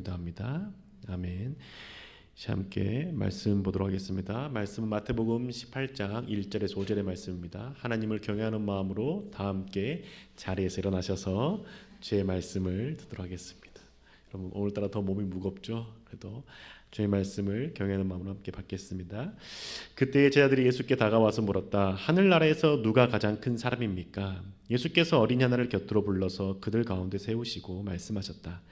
기도합니다. 아멘. 함께 말씀 보도록 하겠습니다. 말씀은 마태복음 18장 1절에서 5절의 말씀입니다. 하나님을 경외하는 마음으로 다 함께 자리에서 일어나셔서 주의 말씀을 듣도록 하겠습니다. 여러분 오늘따라 더 몸이 무겁죠? 그래도 주의 말씀을 경외하는 마음으로 함께 받겠습니다. 그때 제자들이 예수께 다가와서 물었다. 하늘나라에서 누가 가장 큰 사람입니까? 예수께서 어린이 하나를 곁으로 불러서 그들 가운데 세우시고 말씀하셨다.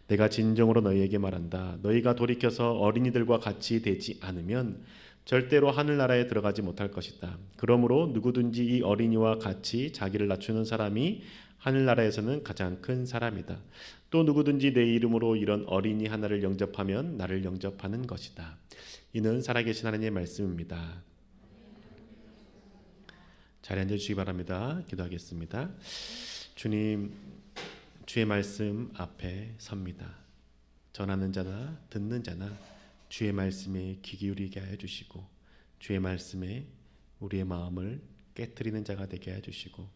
내가 진정으로 너희에게 말한다. 너희가 돌이켜서 어린이들과 같이 되지 않으면 절대로 하늘나라에 들어가지 못할 것이다. 그러므로 누구든지 이 어린이와 같이 자기를 낮추는 사람이 하늘나라에서는 가장 큰 사람이다. 또 누구든지 내 이름으로 이런 어린이 하나를 영접하면 나를 영접하는 것이다. 이는 살아계신 하나님의 말씀입니다. 자리에 앉아주시기 바랍니다. 기도하겠습니다. 주님, 주의 말씀 앞에 섭니다. 전하는 자나 듣는 자나 주의 말씀에 귀 기울이게 하여 주시고 주의 말씀에 우리의 마음을 깨트리는 자가 되게 하여 주시고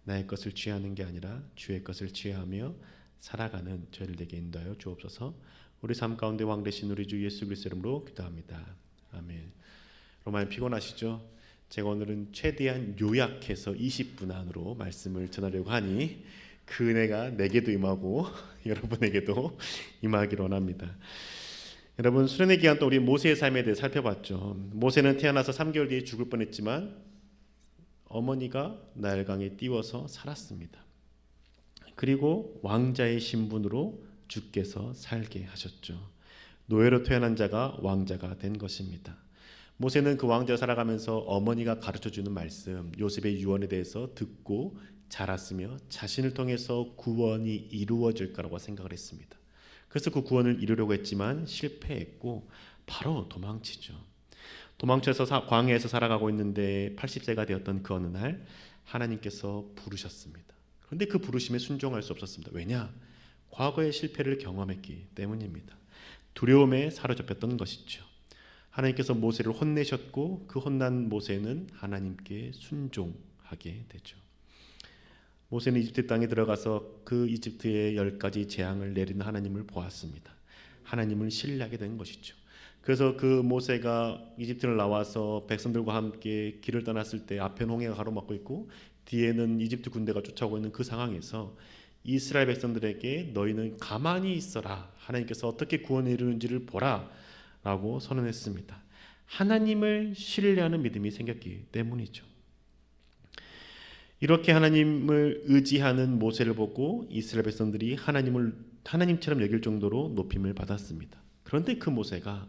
나의 것을 취하는 게 아니라 주의 것을 취하며 살아가는 저희를 되게 인도하여 주옵소서. 우리 삶 가운데 왕 되신 우리 주 예수 그리스도 이름으로 기도합니다. 아멘. 많이 피곤하시죠? 제가 오늘은 최대한 요약해서 20분 안으로 말씀을 전하려고 하니 그 은혜가 내게도 임하고 여러분에게도 임하기를 원합니다. 여러분 수련의 기간 동안 우리 모세의 삶에 대해 살펴봤죠. 모세는 태어나서 3개월 뒤에 죽을 뻔했지만 어머니가 나일강에 띄워서 살았습니다. 그리고 왕자의 신분으로 주께서 살게 하셨죠. 노예로 태어난 자가 왕자가 된 것입니다. 모세는 그 왕자로 살아가면서 어머니가 가르쳐주는 말씀, 요셉의 유언에 대해서 듣고 자랐으며 자신을 통해서 구원이 이루어질 거라고 생각을 했습니다. 그래서 그 구원을 이루려고 했지만 실패했고 바로 도망치죠. 도망쳐서 광야에서 살아가고 있는데 80세가 되었던 그 어느 날 하나님께서 부르셨습니다. 그런데 그 부르심에 순종할 수 없었습니다. 왜냐? 과거의 실패를 경험했기 때문입니다. 두려움에 사로잡혔던 것이죠. 하나님께서 모세를 혼내셨고 그 혼난 모세는 하나님께 순종하게 되죠. 모세는 이집트 땅에 들어가서 그 이집트의 10가지 재앙을 내리는 하나님을 보았습니다. 하나님을 신뢰하게 된 것이죠. 그래서 그 모세가 이집트를 나와서 백성들과 함께 길을 떠났을 때 앞에는 홍해가 가로막고 있고 뒤에는 이집트 군대가 쫓아오고 있는 그 상황에서 이스라엘 백성들에게 너희는 가만히 있어라. 하나님께서 어떻게 구원을 이루는지를 보라 라고 선언했습니다. 하나님을 신뢰하는 믿음이 생겼기 때문이죠. 이렇게 하나님을 의지하는 모세를 보고 이스라엘 백성들이 하나님을 하나님처럼 여길 정도로 높임을 받았습니다. 그런데 그 모세가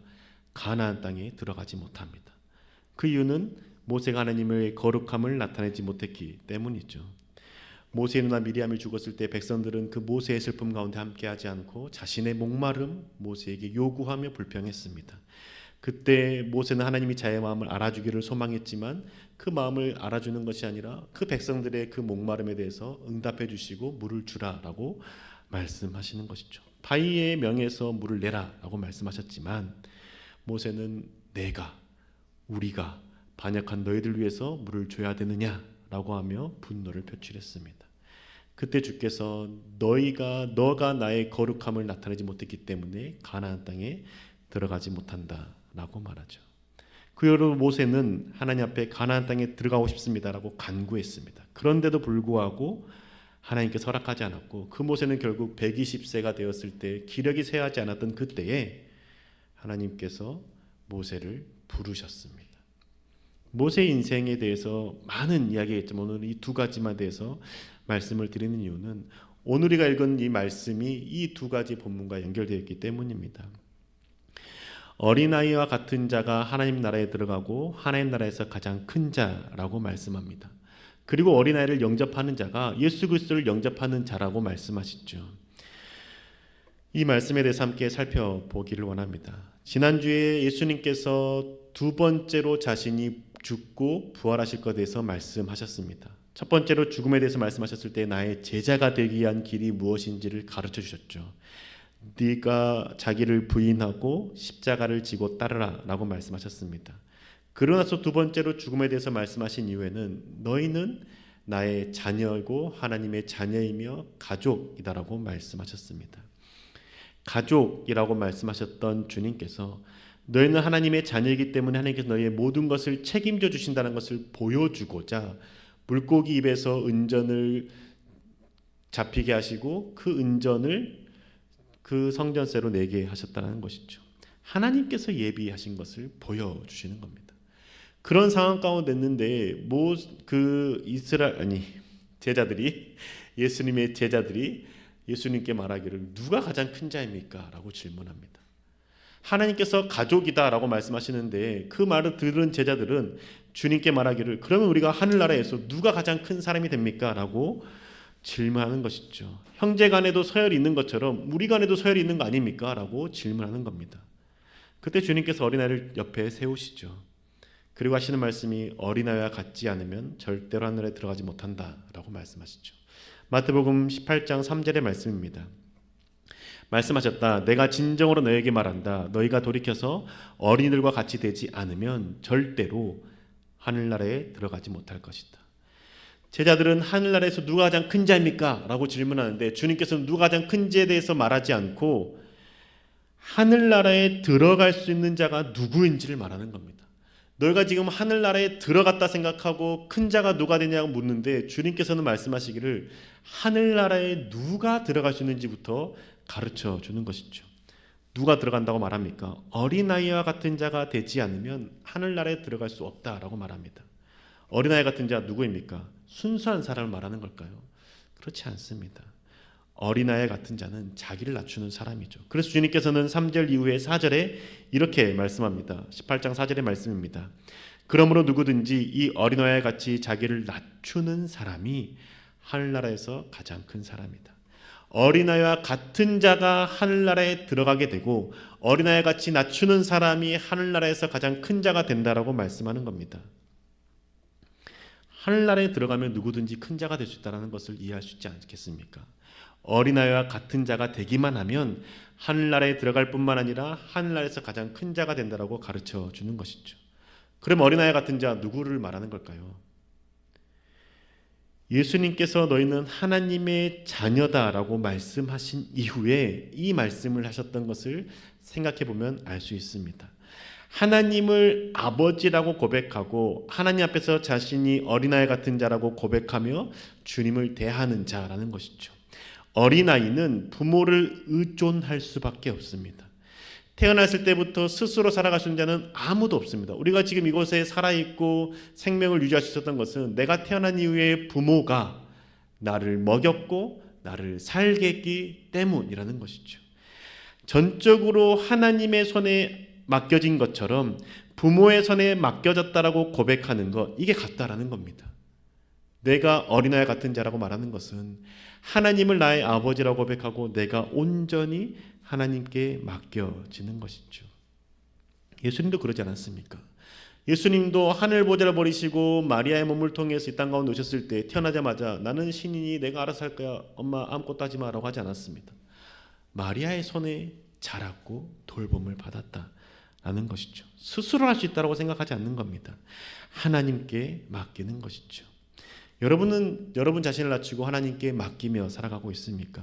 가나안 땅에 들어가지 못합니다. 그 이유는 모세가 하나님의 거룩함을 나타내지 못했기 때문이죠. 모세의 누나 미리암이 죽었을 때 백성들은 그 모세의 슬픔 가운데 함께하지 않고 자신의 목마름 모세에게 요구하며 불평했습니다. 그때 모세는 하나님이 자의 마음을 알아주기를 소망했지만 그 마음을 알아주는 것이 아니라 그 백성들의 그 목마름에 대해서 응답해 주시고 물을 주라라고 말씀하시는 것이죠. 바위의 명에서 물을 내라라고 말씀하셨지만 모세는 우리가 반역한 너희들 위해서 물을 줘야 되느냐라고 하며 분노를 표출했습니다. 그때 주께서 너가 나의 거룩함을 나타내지 못했기 때문에 가나안 땅에 들어가지 못한다라고 말하죠. 그 이후로 모세는 하나님 앞에 가나안 땅에 들어가고 싶습니다라고 간구했습니다. 그런데도 불구하고 하나님께서 허락하지 않았고 그 모세는 결국 120세가 되었을 때 기력이 쇠하지 않았던 그때에 하나님께서 모세를 부르셨습니다. 모세의 인생에 대해서 많은 이야기했지만 오늘 이 두 가지만 대해서 말씀을 드리는 이유는 오늘 우리가 읽은 이 말씀이 이 두 가지 본문과 연결되어 있기 때문입니다. 어린아이와 같은 자가 하나님 나라에 들어가고 하나님 나라에서 가장 큰 자라고 말씀합니다. 그리고 어린아이를 영접하는 자가 예수 그리스도를 영접하는 자라고 말씀하시죠. 이 말씀에 대해서 함께 살펴보기를 원합니다. 지난주에 예수님께서 두 번째로 자신이 죽고 부활하실 것에 대해서 말씀하셨습니다. 첫 번째로 죽음에 대해서 말씀하셨을 때 나의 제자가 되기 위한 길이 무엇인지를 가르쳐 주셨죠. 네가 자기를 부인하고 십자가를 지고 따르라 라고 말씀하셨습니다. 그러고 나서 두 번째로 죽음에 대해서 말씀하신 이후에는 너희는 나의 자녀이고 하나님의 자녀이며 가족이다라고 말씀하셨습니다. 가족이라고 말씀하셨던 주님께서 너희는 하나님의 자녀이기 때문에 하나님께서 너희의 모든 것을 책임져 주신다는 것을 보여주고자 물고기 입에서 은전을 잡히게 하시고 그 은전을 그 성전세로 내게 하셨다는 것이죠. 하나님께서 예비하신 것을 보여주시는 겁니다. 그런 상황 가운데 있는데 제자들이 예수님의 제자들이 예수님께 말하기를 누가 가장 큰 자입니까? 라고 질문합니다. 하나님께서 가족이다 라고 말씀하시는데 그 말을 들은 제자들은 주님께 말하기를 그러면 우리가 하늘나라에서 누가 가장 큰 사람이 됩니까? 라고 질문하는 것이죠. 형제 간에도 서열이 있는 것처럼 우리 간에도 서열이 있는 거 아닙니까? 라고 질문하는 겁니다. 그때 주님께서 어린아이를 옆에 세우시죠. 그리고 하시는 말씀이 어린아이와 같지 않으면 절대로 하늘에 들어가지 못한다 라고 말씀하시죠. 마태복음 18장 3절의 말씀입니다. 말씀하셨다. 내가 진정으로 너에게 말한다. 너희가 돌이켜서 어린이들과 같이 되지 않으면 절대로 하늘나라에 들어가지 못할 것이다. 제자들은 하늘나라에서 누가 가장 큰 자입니까? 라고 질문하는데 주님께서는 누가 가장 큰 자에 대해서 말하지 않고 하늘나라에 들어갈 수 있는 자가 누구인지를 말하는 겁니다. 너희가 지금 하늘나라에 들어갔다 생각하고 큰 자가 누가 되냐고 묻는데 주님께서는 말씀하시기를 하늘나라에 누가 들어갈 수 있는지부터 가르쳐 주는 것이죠. 누가 들어간다고 말합니까? 어린아이와 같은 자가 되지 않으면 하늘나라에 들어갈 수 없다라고 말합니다. 어린아이 같은 자 누구입니까? 순수한 사람을 말하는 걸까요? 그렇지 않습니다. 어린아이 같은 자는 자기를 낮추는 사람이죠. 그래서 주님께서는 3절 이후에 4절에 이렇게 말씀합니다. 18장 4절의 말씀입니다. 그러므로 누구든지 이 어린아이 같이 자기를 낮추는 사람이 하늘나라에서 가장 큰 사람이다. 어린아이와 같은 자가 하늘나라에 들어가게 되고 어린아이 같이 낮추는 사람이 하늘나라에서 가장 큰 자가 된다라고 말씀하는 겁니다. 하늘나라에 들어가면 누구든지 큰 자가 될 수 있다는 것을 이해할 수 있지 않겠습니까? 어린아이와 같은 자가 되기만 하면 하늘나라에 들어갈 뿐만 아니라 하늘나라에서 가장 큰 자가 된다라고 가르쳐 주는 것이죠. 그럼 어린아이 같은 자 누구를 말하는 걸까요? 예수님께서 너희는 하나님의 자녀다라고 말씀하신 이후에 이 말씀을 하셨던 것을 생각해 보면 알 수 있습니다. 하나님을 아버지라고 고백하고 하나님 앞에서 자신이 어린아이 같은 자라고 고백하며 주님을 대하는 자라는 것이죠. 어린아이는 부모를 의존할 수밖에 없습니다. 태어났을 때부터 스스로 살아갈 수 있는 자는 아무도 없습니다. 우리가 지금 이곳에 살아있고 생명을 유지할 수 있었던 것은 내가 태어난 이후에 부모가 나를 먹였고 나를 살게 했기 때문이라는 것이죠. 전적으로 하나님의 손에 맡겨진 것처럼 부모의 손에 맡겨졌다라고 고백하는 것, 이게 같다라는 겁니다. 내가 어린아이 같은 자라고 말하는 것은 하나님을 나의 아버지라고 고백하고 내가 온전히 하나님께 맡겨지는 것이죠. 예수님도 그러지 않았습니까? 예수님도 하늘 보좌를 버리시고 마리아의 몸을 통해서 이 땅 가운데 오셨을 때 태어나자마자 나는 신이니 내가 알아서 할 거야. 엄마 아무것도 하지 마라고 하지 않았습니다. 마리아의 손에 자랐고 돌봄을 받았다라는 것이죠. 스스로 할 수 있다고 생각하지 않는 겁니다. 하나님께 맡기는 것이죠. 여러분은 여러분 자신을 낮추고 하나님께 맡기며 살아가고 있습니까?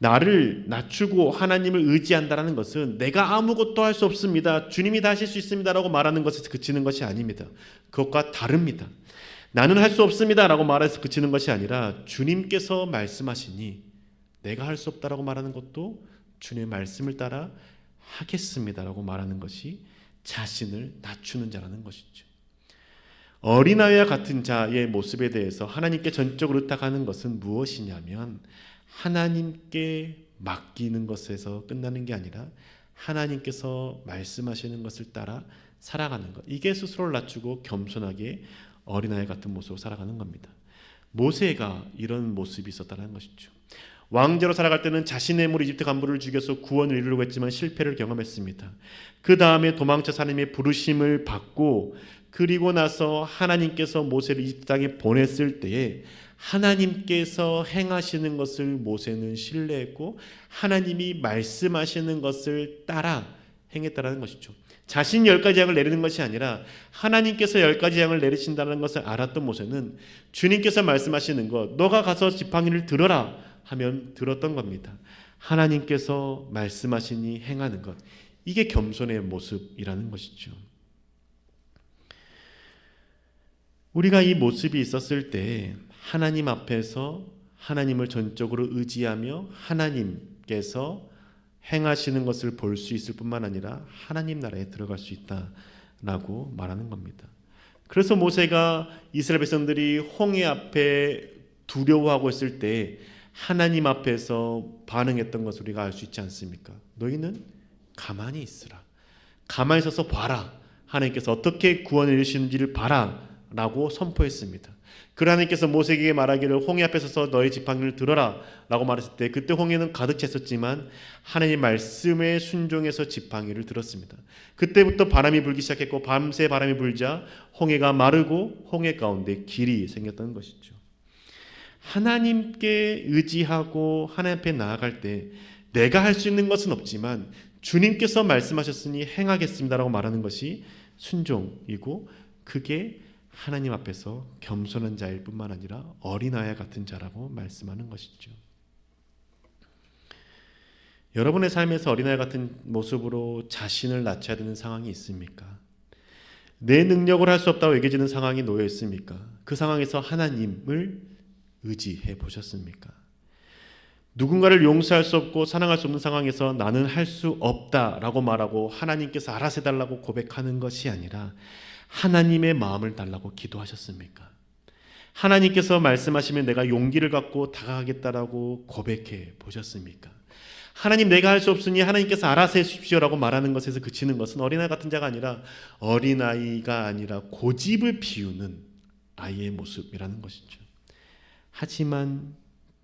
나를 낮추고 하나님을 의지한다는 것은 내가 아무것도 할 수 없습니다. 주님이 다 하실 수 있습니다라고 말하는 것에서 그치는 것이 아닙니다. 그것과 다릅니다. 나는 할 수 없습니다라고 말해서 그치는 것이 아니라 주님께서 말씀하시니 내가 할 수 없다라고 말하는 것도 주님의 말씀을 따라 하겠습니다라고 말하는 것이 자신을 낮추는 자라는 것이죠. 어린아이와 같은 자의 모습에 대해서 하나님께 전적으로 의탁하는 것은 무엇이냐면 하나님께 맡기는 것에서 끝나는 게 아니라 하나님께서 말씀하시는 것을 따라 살아가는 것. 이게 스스로를 낮추고 겸손하게 어린아이 같은 모습으로 살아가는 겁니다. 모세가 이런 모습이 있었다는 것이죠. 왕제로 살아갈 때는 자신의 힘으로 이집트 간부를 죽여서 구원을 이루려고 했지만 실패를 경험했습니다. 그 다음에 도망쳐 하나님의 부르심을 받고 그리고 나서 하나님께서 모세를 이집트 땅에 보냈을 때에 하나님께서 행하시는 것을 모세는 신뢰했고 하나님이 말씀하시는 것을 따라 행했다는 것이죠. 자신이 10가지 재앙을 내리는 것이 아니라 하나님께서 10가지 재앙을 내리신다는 것을 알았던 모세는 주님께서 말씀하시는 것, 너가 가서 지팡이를 들어라 하면 들었던 겁니다. 하나님께서 말씀하시니 행하는 것, 이게 겸손의 모습이라는 것이죠. 우리가 이 모습이 있었을 때 하나님 앞에서 하나님을 전적으로 의지하며 하나님께서 행하시는 것을 볼 수 있을 뿐만 아니라 하나님 나라에 들어갈 수 있다라고 말하는 겁니다. 그래서 모세가 이스라엘 백성들이 홍해 앞에 두려워하고 있을 때 하나님 앞에서 반응했던 것을 우리가 알 수 있지 않습니까? 너희는 가만히 있으라. 가만히 서서 봐라. 하나님께서 어떻게 구원을 이루시는지를 봐라 라고 선포했습니다. 그 하나님께서 모세에게 말하기를 홍해 앞에 서서 너희 지팡이를 들어라 라고 말했을 때 그때 홍해는 가득 찼었지만 하나님 말씀에 순종해서 지팡이를 들었습니다. 그때부터 바람이 불기 시작했고 밤새 바람이 불자 홍해가 마르고 홍해 가운데 길이 생겼던 것이죠. 하나님께 의지하고 하나님 앞에 나아갈 때 내가 할 수 있는 것은 없지만 주님께서 말씀하셨으니 행하겠습니다라고 말하는 것이 순종이고, 그게 하나님 앞에서 겸손한 자일 뿐만 아니라 어린아이 같은 자라고 말씀하는 것이죠. 여러분의 삶에서 어린아이 같은 모습으로 자신을 낮춰야 되는 상황이 있습니까? 내 능력을 할 수 없다고 여겨지는 상황이 놓여 있습니까? 그 상황에서 하나님을 의지해 보셨습니까? 누군가를 용서할 수 없고 사랑할 수 없는 상황에서 나는 할 수 없다라고 말하고 하나님께서 알아서 해달라고 고백하는 것이 아니라 하나님의 마음을 달라고 기도하셨습니까? 하나님께서 말씀하시면 내가 용기를 갖고 다가가겠다라고 고백해 보셨습니까? 하나님, 내가 할 수 없으니 하나님께서 알아서 해주십시오라고 말하는 것에서 그치는 것은 어린아이 같은 자가 아니라 어린아이가 아니라 고집을 피우는 아이의 모습이라는 것이죠. 하지만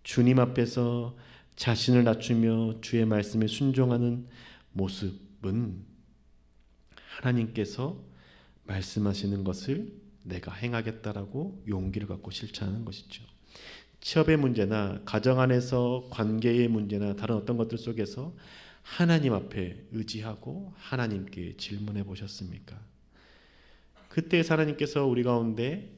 주님 앞에서 자신을 낮추며 주의 말씀에 순종하는 모습은 하나님께서 말씀하시는 것을 내가 행하겠다라고 용기를 갖고 실천하는 것이죠. 취업의 문제나 가정 안에서 관계의 문제나 다른 어떤 것들 속에서 하나님 앞에 의지하고 하나님께 질문해 보셨습니까? 그때 하나님께서 우리 가운데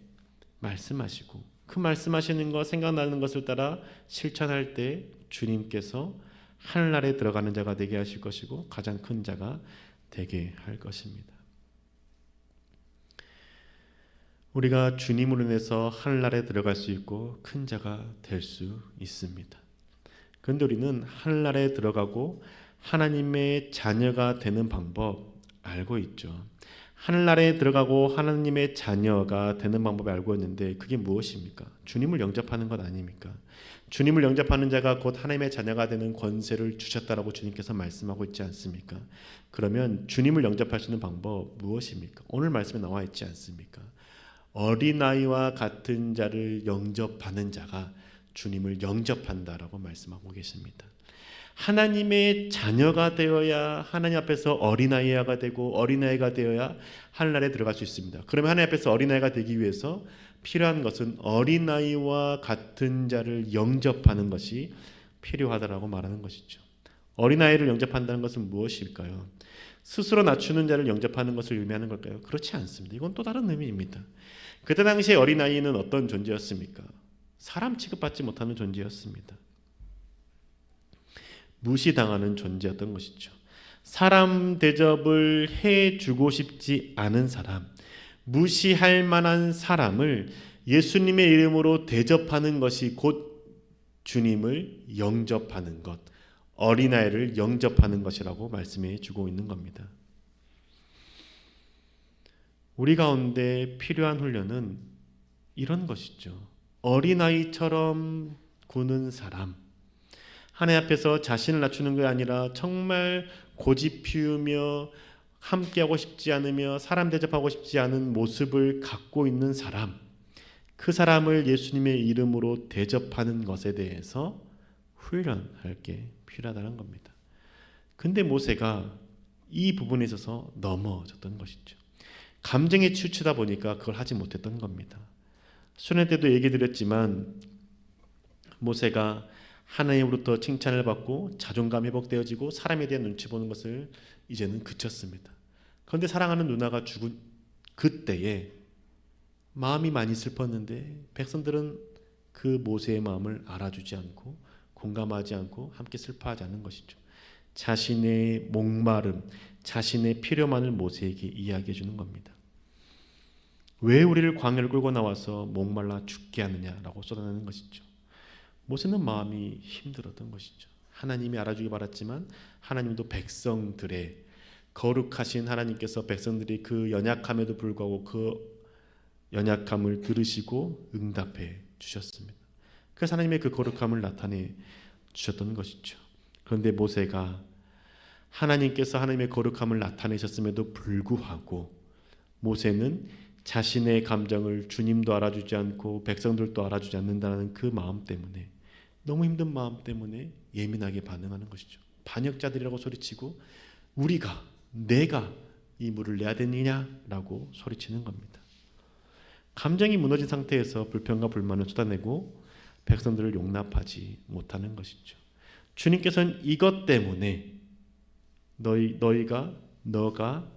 말씀하시고 그 말씀하시는 것, 생각나는 것을 따라 실천할 때 주님께서 하늘나라에 들어가는 자가 되게 하실 것이고 가장 큰 자가 되게 할 것입니다. 우리가 주님으로 인해서 하늘나라에 들어갈 수 있고 큰 자가 될 수 있습니다. 그런데 우리는 하늘나라에 들어가고 하나님의 자녀가 되는 방법 알고 있죠. 하늘나라에 들어가고 하나님의 자녀가 되는 방법을 알고 있는데 그게 무엇입니까? 주님을 영접하는 것 아닙니까? 주님을 영접하는 자가 곧 하나님의 자녀가 되는 권세를 주셨다라고 주님께서 말씀하고 있지 않습니까? 그러면 주님을 영접할 수 있는 방법 무엇입니까? 오늘 말씀에 나와 있지 않습니까? 어린아이와 같은 자를 영접하는 자가 주님을 영접한다라고 말씀하고 계십니다. 하나님의 자녀가 되어야 하나님 앞에서 어린아이가 되고 어린아이가 되어야 하늘나라에 들어갈 수 있습니다. 그러면 하나님 앞에서 어린아이가 되기 위해서 필요한 것은 어린아이와 같은 자를 영접하는 것이 필요하다라고 말하는 것이죠. 어린아이를 영접한다는 것은 무엇일까요? 스스로 낮추는 자를 영접하는 것을 의미하는 걸까요? 그렇지 않습니다. 이건 또 다른 의미입니다. 그때 당시에 어린아이는 어떤 존재였습니까? 사람 취급받지 못하는 존재였습니다. 무시당하는 존재였던 것이죠. 사람 대접을 해주고 싶지 않은 사람, 무시할 만한 사람을 예수님의 이름으로 대접하는 것이 곧 주님을 영접하는 것, 어린아이를 영접하는 것이라고 말씀해 주고 있는 겁니다. 우리 가운데 필요한 훈련은 이런 것이죠. 어린아이처럼 구는 사람, 하나님 앞에서 자신을 낮추는 게 아니라 정말 고집 피우며 함께하고 싶지 않으며 사람 대접하고 싶지 않은 모습을 갖고 있는 사람, 그 사람을 예수님의 이름으로 대접하는 것에 대해서 훈련할 게 필요하다는 겁니다. 근데 모세가 이 부분에 있어서 넘어졌던 것이죠. 감정에 치우치다 보니까 그걸 하지 못했던 겁니다. 수련 때도 얘기 드렸지만 모세가 하나님으로부터 칭찬을 받고 자존감 회복되어지고 사람에 대한 눈치 보는 것을 이제는 그쳤습니다. 그런데 사랑하는 누나가 죽은 그때에 마음이 많이 슬펐는데 백성들은 그 모세의 마음을 알아주지 않고 공감하지 않고 함께 슬퍼하지 않는 것이죠. 자신의 목마름, 자신의 필요만을 모세에게 이야기해 주는 겁니다. 왜 우리를 광야를 끌고 나와서 목말라 죽게 하느냐라고 쏟아내는 것이죠. 모세는 마음이 힘들었던 것이죠. 하나님이 알아주기 바랐지만 하나님도 백성들의 거룩하신 하나님께서 백성들이 그 연약함에도 불구하고 그 연약함을 들으시고 응답해 주셨습니다. 그래서 하나님의 그 거룩함을 나타내 주셨던 것이죠. 그런데 모세가 하나님께서 하나님의 거룩함을 나타내셨음에도 불구하고 모세는 자신의 감정을 주님도 알아주지 않고 백성들도 알아주지 않는다는 그 마음 때문에, 너무 힘든 마음 때문에 예민하게 반응하는 것이죠. 반역자들이라고 소리치고 내가 이 물을 내야 되느냐라고 소리치는 겁니다. 감정이 무너진 상태에서 불평과 불만을 쏟아내고 백성들을 용납하지 못하는 것이죠. 주님께서는 이것 때문에 너가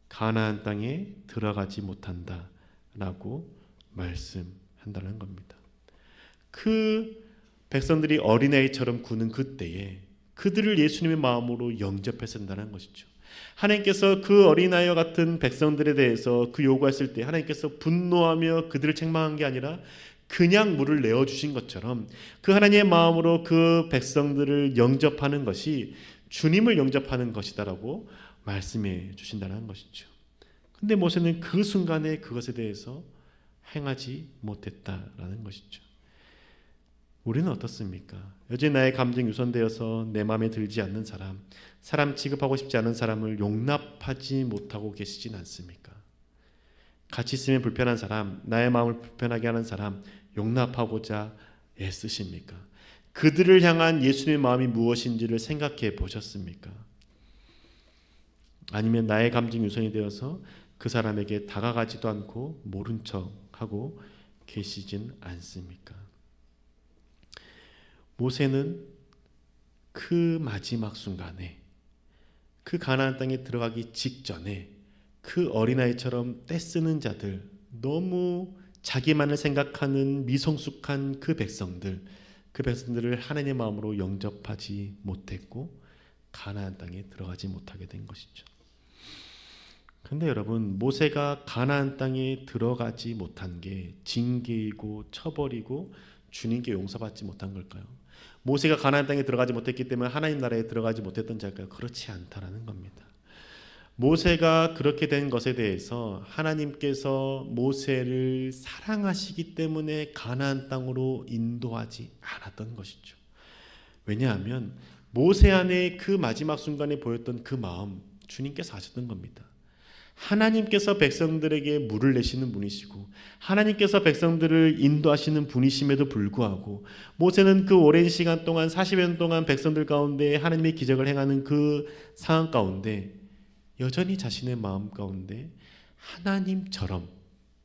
가나안 땅에 들어가지 못한다라고 말씀한다는 겁니다. 그 백성들이 어린아이처럼 구는 그때에 그들을 예수님의 마음으로 영접해서 한다는 것이죠. 하나님께서 그 어린아이와 같은 백성들에 대해서 그 요구했을 때 하나님께서 분노하며 그들을 책망한 게 아니라 그냥 물을 내어주신 것처럼 그 하나님의 마음으로 그 백성들을 영접하는 것이 주님을 영접하는 것이다라고 말씀해 주신다는 것이죠. 근데 모세는 그 순간에 그것에 대해서 행하지 못했다라는 것이죠. 우리는 어떻습니까? 여전히 나의 감정이 우선되어서 내 마음에 들지 않는 사람 취급하고 싶지 않은 사람을 용납하지 못하고 계시진 않습니까? 같이 있으면 불편한 사람, 나의 마음을 불편하게 하는 사람 용납하고자 애쓰십니까? 그들을 향한 예수님의 마음이 무엇인지를 생각해 보셨습니까? 아니면 나의 감정이 우선이 되어서 그 사람에게 다가가지도 않고 모른 척하고 계시진 않습니까? 모세는 그 마지막 순간에 그 가나안 땅에 들어가기 직전에 그 어린아이처럼 떼쓰는 자들, 너무 자기만을 생각하는 미성숙한 그 백성들을 하나님의 마음으로 영접하지 못했고 가나안 땅에 들어가지 못하게 된 것이죠. 그런데 여러분, 모세가 가나안 땅에 들어가지 못한 게 징계이고 처벌이고 주님께 용서받지 못한 걸까요? 모세가 가나안 땅에 들어가지 못했기 때문에 하나님 나라에 들어가지 못했던 자일까요? 그렇지 않다라는 겁니다. 모세가 그렇게 된 것에 대해서 하나님께서 모세를 사랑하시기 때문에 가나안 땅으로 인도하지 않았던 것이죠. 왜냐하면 모세 안에 그 마지막 순간에 보였던 그 마음, 주님께서 아셨던 겁니다. 하나님께서 백성들에게 물을 내시는 분이시고 하나님께서 백성들을 인도하시는 분이심에도 불구하고 모세는 그 오랜 시간 동안 40여 년 동안 백성들 가운데 하나님의 기적을 행하는 그 상황 가운데 여전히 자신의 마음 가운데 하나님처럼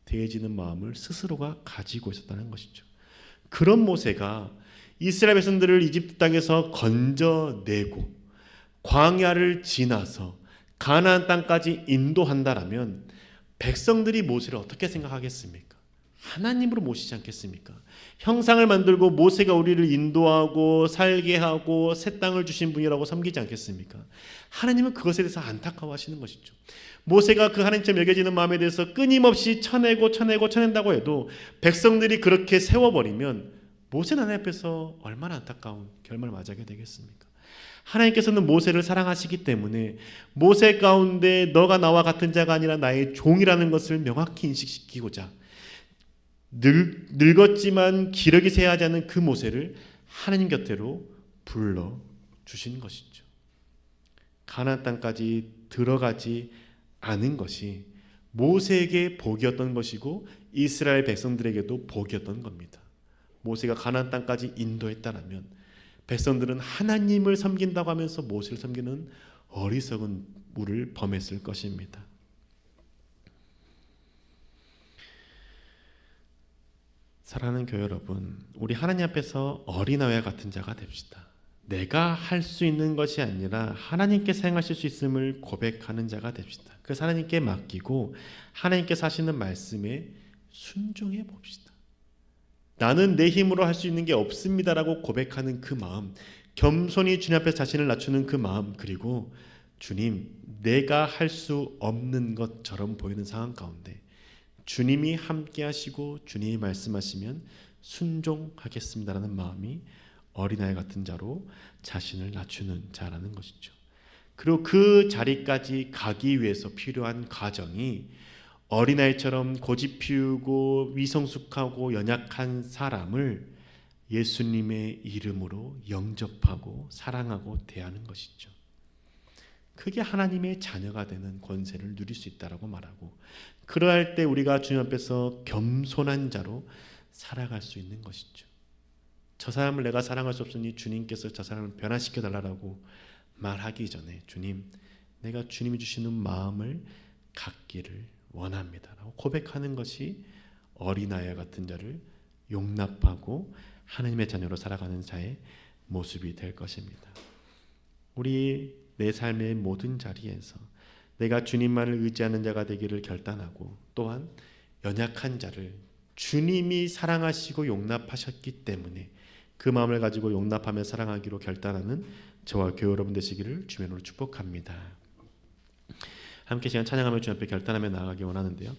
대해지는 마음을 스스로가 가지고 있었다는 것이죠. 그런 모세가 이스라엘 백성들을 이집트 땅에서 건져내고 광야를 지나서 가나안 땅까지 인도한다라면 백성들이 모세를 어떻게 생각하겠습니까? 하나님으로 모시지 않겠습니까? 형상을 만들고 모세가 우리를 인도하고 살게 하고 새 땅을 주신 분이라고 섬기지 않겠습니까? 하나님은 그것에 대해서 안타까워하시는 것이죠. 모세가 그 하나님처럼 여겨지는 마음에 대해서 끊임없이 쳐낸다고 해도 백성들이 그렇게 세워버리면 모세는 하나님 앞에서 얼마나 안타까운 결말을 맞이하게 되겠습니까? 하나님께서는 모세를 사랑하시기 때문에 모세 가운데 너가 나와 같은 자가 아니라 나의 종이라는 것을 명확히 인식시키고자 늙었지만 기력이 쇠하지 않은 그 모세를 하나님 곁으로 불러주신 것이죠. 가나안 땅까지 들어가지 않은 것이 모세에게 복이었던 것이고 이스라엘 백성들에게도 복이었던 겁니다. 모세가 가나안 땅까지 인도했다면 백성들은 하나님을 섬긴다고 하면서 모세를 섬기는 어리석은 물을 범했을 것입니다. 사랑하는 교회 여러분, 우리 하나님 앞에서 어린아이와 같은 자가 됩시다. 내가 할 수 있는 것이 아니라 하나님께서 행하실 수 있음을 고백하는 자가 됩시다. 그래서 하나님께 맡기고 하나님께서 하시는 말씀에 순종해 봅시다. 나는 내 힘으로 할 수 있는 게 없습니다라고 고백하는 그 마음, 겸손히 주님 앞에 자신을 낮추는 그 마음, 그리고 주님, 내가 할 수 없는 것처럼 보이는 상황 가운데 주님이 함께 하시고 주님이 말씀하시면 순종하겠습니다라는 마음이 어린아이 같은 자로 자신을 낮추는 자라는 것이죠. 그리고 그 자리까지 가기 위해서 필요한 과정이 어린아이처럼 고집 피우고 위성숙하고 연약한 사람을 예수님의 이름으로 영접하고 사랑하고 대하는 것이죠. 그게 하나님의 자녀가 되는 권세를 누릴 수 있다라고 말하고, 그러할 때 우리가 주님 앞에서 겸손한 자로 살아갈 수 있는 것이죠. 저 사람을 내가 사랑할 수 없으니 주님께서 저 사람을 변화시켜 달라고 말하기 전에 주님, 내가 주님이 주시는 마음을 갖기를 원합니다 라고 고백하는 것이 어린아이 같은 자를 용납하고 하나님의 자녀로 살아가는 자의 모습이 될 것입니다. 우리 내 삶의 모든 자리에서 내가 주님만을 의지하는 자가 되기를 결단하고, 또한 연약한 자를 주님이 사랑하시고 용납하셨기 때문에 그 마음을 가지고 용납하며 사랑하기로 결단하는 저와 교회 여러분 되시기를 주님으로 축복합니다. 함께 시간 찬양하며 주님 앞에 결단하며 나아가기 원하는데요.